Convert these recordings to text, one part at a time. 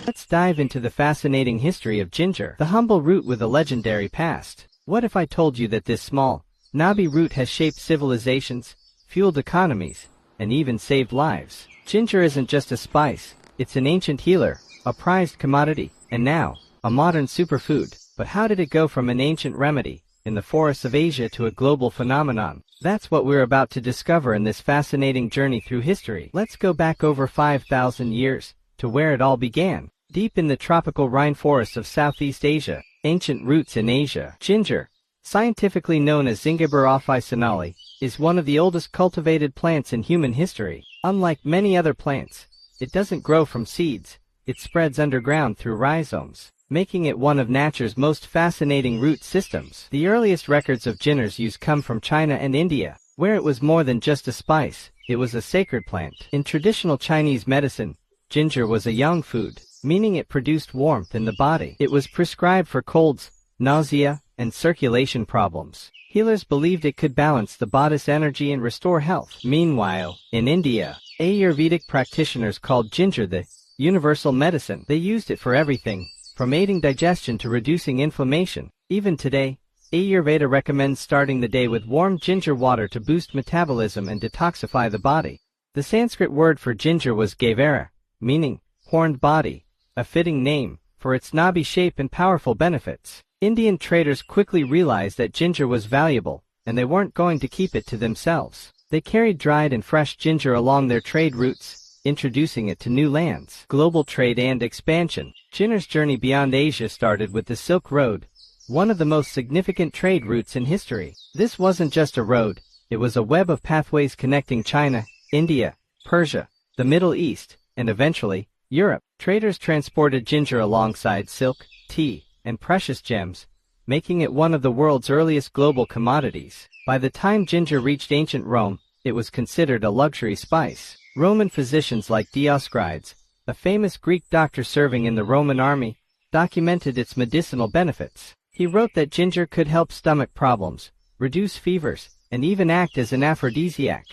Let's dive into the fascinating history of ginger, the humble root with a legendary past. What if I told you that this small, knobby root has shaped civilizations, fueled economies, and even saved lives? Ginger isn't just a spice, it's an ancient healer, a prized commodity, and now, a modern superfood. But how did it go from an ancient remedy in the forests of Asia to a global phenomenon? That's what we're about to discover in this fascinating journey through history. Let's go back over 5,000 years, to where it all began. Deep in the tropical rainforests of Southeast Asia, ancient roots in Asia. Ginger, scientifically known as Zingiber officinale, is one of the oldest cultivated plants in human history. Unlike many other plants, it doesn't grow from seeds, it spreads underground through rhizomes, making it one of nature's most fascinating root systems. The earliest records of ginger's use come from China and India, where it was more than just a spice, it was a sacred plant. In traditional Chinese medicine, ginger was a yang food, meaning it produced warmth in the body. It was prescribed for colds, nausea, and circulation problems. Healers believed it could balance the body's energy and restore health. Meanwhile, in India, Ayurvedic practitioners called ginger the universal medicine. They used it for everything, from aiding digestion to reducing inflammation. Even today, Ayurveda recommends starting the day with warm ginger water to boost metabolism and detoxify the body. The Sanskrit word for ginger was gavara, meaning horned body, a fitting name for its knobby shape and powerful benefits. Indian traders quickly realized that ginger was valuable, and they weren't going to keep it to themselves. They carried dried and fresh ginger along their trade routes, introducing it to new lands. Global trade and expansion. Ginger's journey beyond Asia started with the Silk Road, one of the most significant trade routes in history. This wasn't just a road, it was a web of pathways connecting China, India, Persia, the Middle East, and eventually, Europe. Traders transported ginger alongside silk, tea, and precious gems, making it one of the world's earliest global commodities. By the time ginger reached ancient Rome, it was considered a luxury spice. Roman physicians like Dioscorides, a famous Greek doctor serving in the Roman army, documented its medicinal benefits. He wrote that ginger could help stomach problems, reduce fevers, and even act as an aphrodisiac.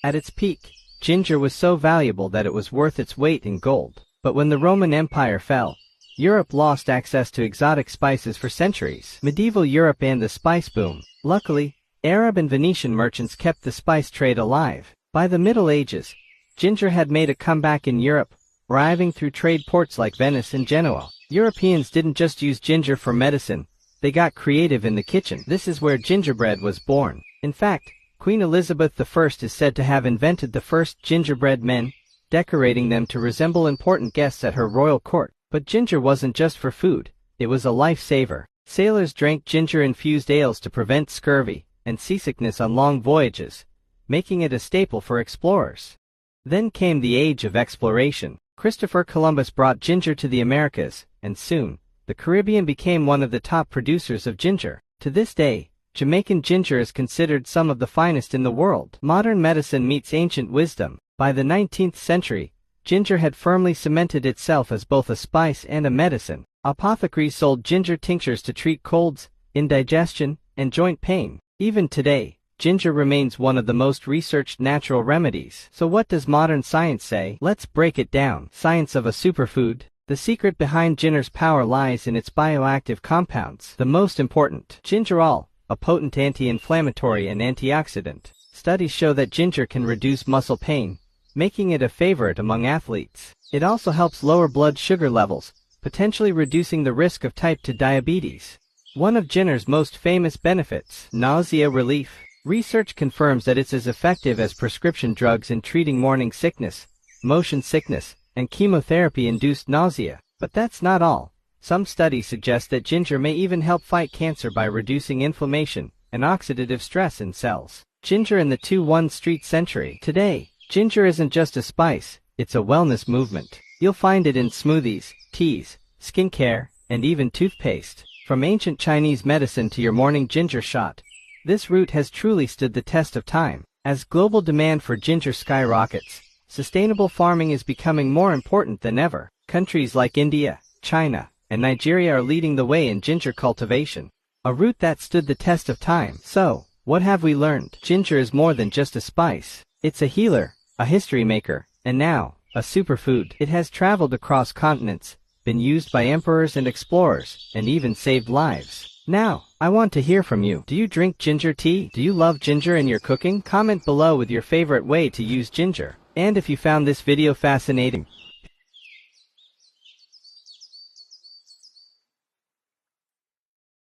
At its peak, ginger was so valuable that it was worth its weight in gold. But when the Roman Empire fell, Europe lost access to exotic spices for centuries. Medieval Europe and the spice boom. Luckily, Arab and Venetian merchants kept the spice trade alive. By the Middle Ages, ginger had made a comeback in Europe, arriving through trade ports like Venice and Genoa. Europeans didn't just use ginger for medicine, they got creative in the kitchen. This is where gingerbread was born. In fact, Queen Elizabeth I is said to have invented the first gingerbread men, decorating them to resemble important guests at her royal court. But ginger wasn't just for food, it was a lifesaver. Sailors drank ginger-infused ales to prevent scurvy and seasickness on long voyages, making it a staple for explorers. Then came the age of exploration. Christopher Columbus brought ginger to the Americas, and soon, the Caribbean became one of the top producers of ginger. To this day, Jamaican ginger is considered some of the finest in the world. Modern medicine meets ancient wisdom. By the 19th century, ginger had firmly cemented itself as both a spice and a medicine. Apothecaries sold ginger tinctures to treat colds, indigestion, and joint pain. Even today, ginger remains one of the most researched natural remedies. So what does modern science say? Let's break it down. Science of a superfood. The secret behind ginger's power lies in its bioactive compounds. The most important, gingerol, a potent anti-inflammatory and antioxidant. Studies show that ginger can reduce muscle pain, making it a favorite among athletes. It also helps lower blood sugar levels, potentially reducing the risk of type 2 diabetes. One of ginger's most famous benefits, nausea relief. Research confirms that it's as effective as prescription drugs in treating morning sickness, motion sickness, and chemotherapy-induced nausea. But that's not all. Some studies suggest that ginger may even help fight cancer by reducing inflammation and oxidative stress in cells. Ginger in the 21st century. Today, ginger isn't just a spice, it's a wellness movement. You'll find it in smoothies, teas, skincare, and even toothpaste. From ancient Chinese medicine to your morning ginger shot, this root has truly stood the test of time. As global demand for ginger skyrockets, sustainable farming is becoming more important than ever. Countries like India, China, and Nigeria are leading the way in ginger cultivation, a root that stood the test of time. So, what have we learned? Ginger is more than just a spice. It's a healer, a history maker, and now, a superfood. It has traveled across continents, been used by emperors and explorers, and even saved lives. Now, I want to hear from you. Do you drink ginger tea? Do you love ginger in your cooking? Comment below with your favorite way to use ginger. And if you found this video fascinating,